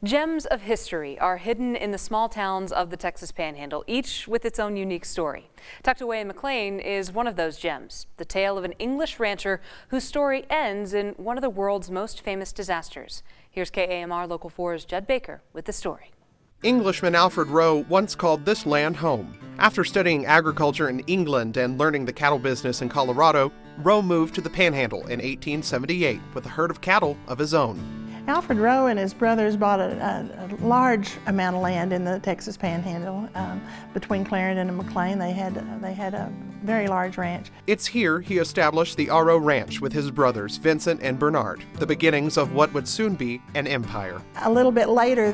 Gems of history are hidden in the small towns of the Texas Panhandle, each with its own unique story. Tucked away in McLean is one of those gems, the tale of an English rancher whose story ends in one of the world's most famous disasters. Here's KAMR Local 4's Judd Baker with the story. Englishman Alfred Rowe once called this land home. After studying agriculture in England and learning the cattle business in Colorado, Rowe moved to the Panhandle in 1878 with a herd of cattle of his own. Alfred Rowe and his brothers bought a large amount of land in the Texas Panhandle. Between Clarendon and McLean, they had a very large ranch. It's here he established the R.O. Ranch with his brothers Vincent and Bernard, the beginnings of what would soon be an empire. A little bit later,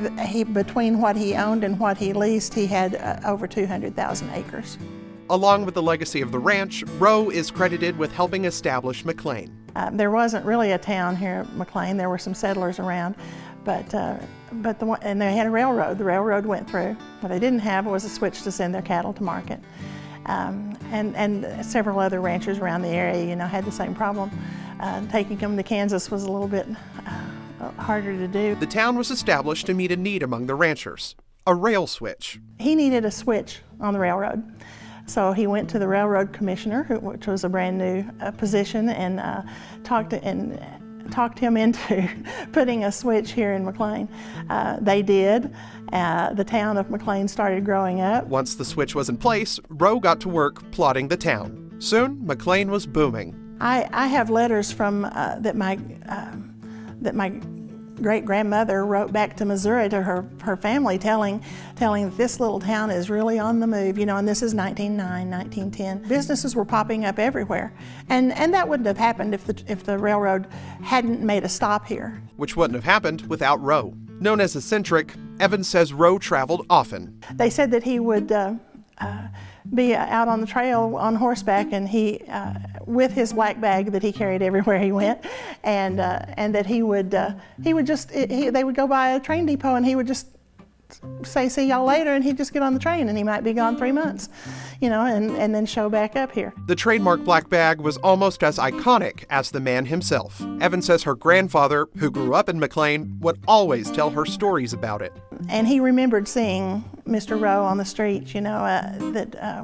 between what he owned and what he leased, he had over 200,000 acres. Along with the legacy of the ranch, Rowe is credited with helping establish McLean. There wasn't really a town here at McLean. There were some settlers around, and they had a railroad. The railroad went through. What they didn't have was a switch to send their cattle to market. And several other ranchers around the area, had the same problem. Taking them to Kansas was a little bit harder to do. The town was established to meet a need among the ranchers, a rail switch. He needed a switch on the railroad. So he went to the railroad commissioner, which was a brand new position, and talked him into putting a switch here in McLean. They did. The town of McLean started growing up. Once the switch was in place, Rowe got to work plotting the town. Soon, McLean was booming. I have letters from that my great-grandmother wrote back to Missouri to her family telling that this little town is really on the move, and this is 1909, 1910. Businesses were popping up everywhere, and that wouldn't have happened if the railroad hadn't made a stop here. Which wouldn't have happened without Rowe. Known as eccentric, Evans says Rowe traveled often. They said that he would be out on the trail on horseback, and he with his black bag that he carried everywhere he went, and that they would go by a train depot, and he would just say, "See y'all later," and he'd just get on the train, and he might be gone 3 months, and then show back up here. The trademark black bag was almost as iconic as the man himself. Evans says her grandfather, who grew up in McLean, would always tell her stories about it. And he remembered seeing Mr. Rowe on the street,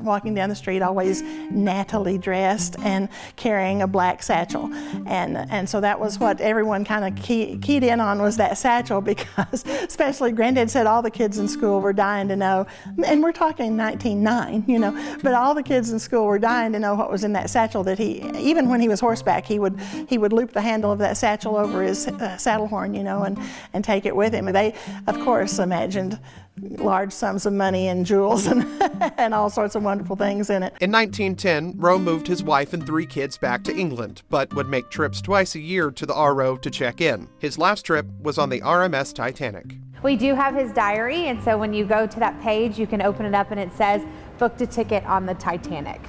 walking down the street, always nattily dressed and carrying a black satchel. And so that was what everyone kind of keyed in on, was that satchel, because especially Granddad said all the kids in school were dying to know, and we're talking 1909, but all the kids in school were dying to know what was in that satchel, that even when he was horseback, he would loop the handle of that satchel over his saddle horn, and take it with him. And they, of course, imagined large sums of money and jewels and all sorts of wonderful things in it. In 1910, Rowe moved his wife and 3 kids back to England, but would make trips twice a year to the RO to check in. His last trip was on the RMS Titanic. We do have his diary, and so when you go to that page, you can open it up and it says, "Booked a ticket on the Titanic."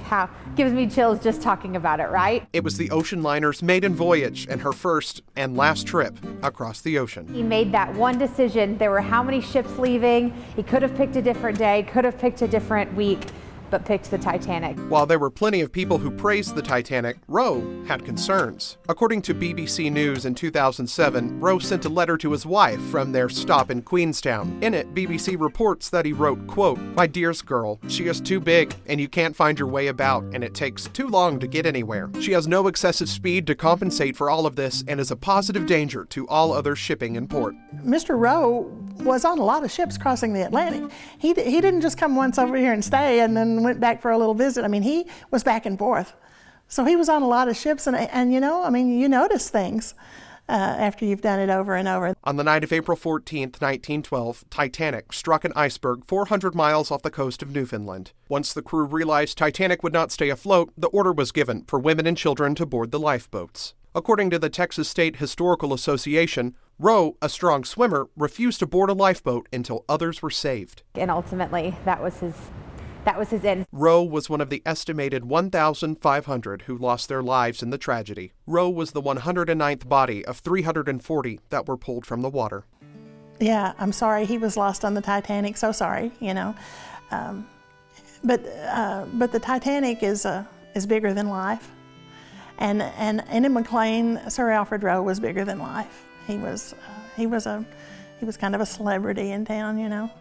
Gives me chills just talking about it, right? It was the ocean liner's maiden voyage and her first and last trip across the ocean. He made that one decision. There were how many ships leaving? He could have picked a different day, could have picked a different week, but picked the Titanic. While there were plenty of people who praised the Titanic, Rowe had concerns. According to BBC News in 2007, Rowe sent a letter to his wife from their stop in Queenstown. In it, BBC reports that he wrote, quote, "My dearest girl, she is too big and you can't find your way about, and it takes too long to get anywhere. She has no excessive speed to compensate for all of this and is a positive danger to all other shipping in port." Mr. Rowe was on a lot of ships crossing the Atlantic. He didn't just come once over here and stay and then went back for a little visit. He was back and forth. So he was on a lot of ships, and you notice things after you've done it over and over. On the night of April 14th, 1912, Titanic struck an iceberg 400 miles off the coast of Newfoundland. Once the crew realized Titanic would not stay afloat, the order was given for women and children to board the lifeboats. According to the Texas State Historical Association, Rowe, a strong swimmer, refused to board a lifeboat until others were saved. And ultimately, that was his end. Rowe was one of the estimated 1,500 who lost their lives in the tragedy. Rowe was the 109th body of 340 that were pulled from the water. Yeah, I'm sorry he was lost on the Titanic. So sorry, But the Titanic is bigger than life, and in McLean, Sir Alfred Rowe was bigger than life. He was a He was kind of a celebrity in town, you know,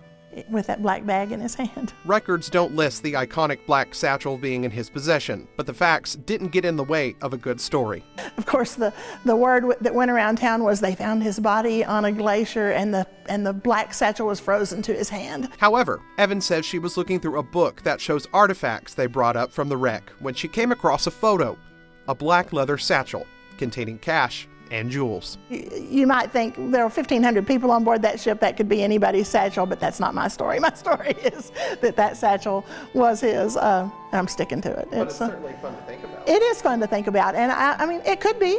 with that black bag in his hand. Records don't list the iconic black satchel being in his possession, but the facts didn't get in the way of a good story. Of course, the word that went around town was they found his body on a glacier and the black satchel was frozen to his hand. However, Evan says she was looking through a book that shows artifacts they brought up from the wreck when she came across a photo, a black leather satchel containing cash and jewels. You might think there are 1,500 people on board that ship, that could be anybody's satchel, but that's not my story. My story is that satchel was his. I'm sticking to it. But it's certainly fun to think about. It is fun to think about, and I mean, it could be.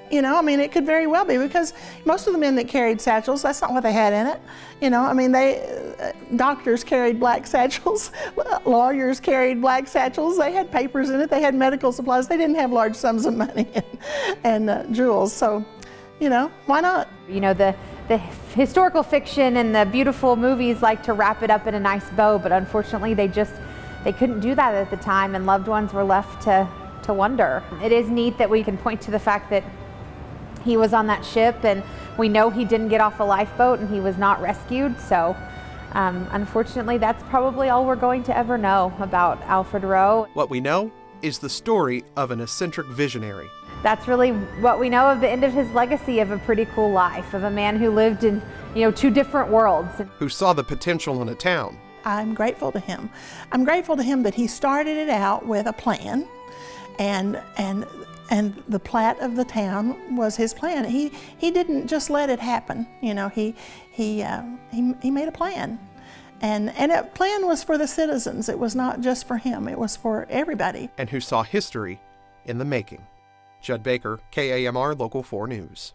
You know, I mean, it could very well be, because most of the men that carried satchels, that's not what they had in it. You know, I mean, doctors carried black satchels, lawyers carried black satchels, they had papers in it, they had medical supplies, they didn't have large sums of money and jewels, so, you know, why not? You know, the historical fiction and the beautiful movies like to wrap it up in a nice bow, but unfortunately they couldn't do that at the time, and loved ones were left to wonder. It is neat that we can point to the fact that he was on that ship, and we know he didn't get off a lifeboat and he was not rescued. So unfortunately, that's probably all we're going to ever know about Alfred Rowe. What we know is the story of an eccentric visionary. That's really what we know of the end of his legacy of a pretty cool life, of a man who lived in, you know, two different worlds. Who saw the potential in a town. I'm grateful to him. I'm grateful to him that he started it out with a plan, and the plat of the town was his plan. He didn't just let it happen. You know, he made a plan, and a plan was for the citizens. It was not just for him. It was for everybody. And who saw history in the making. Judd Baker, KAMR Local 4 News.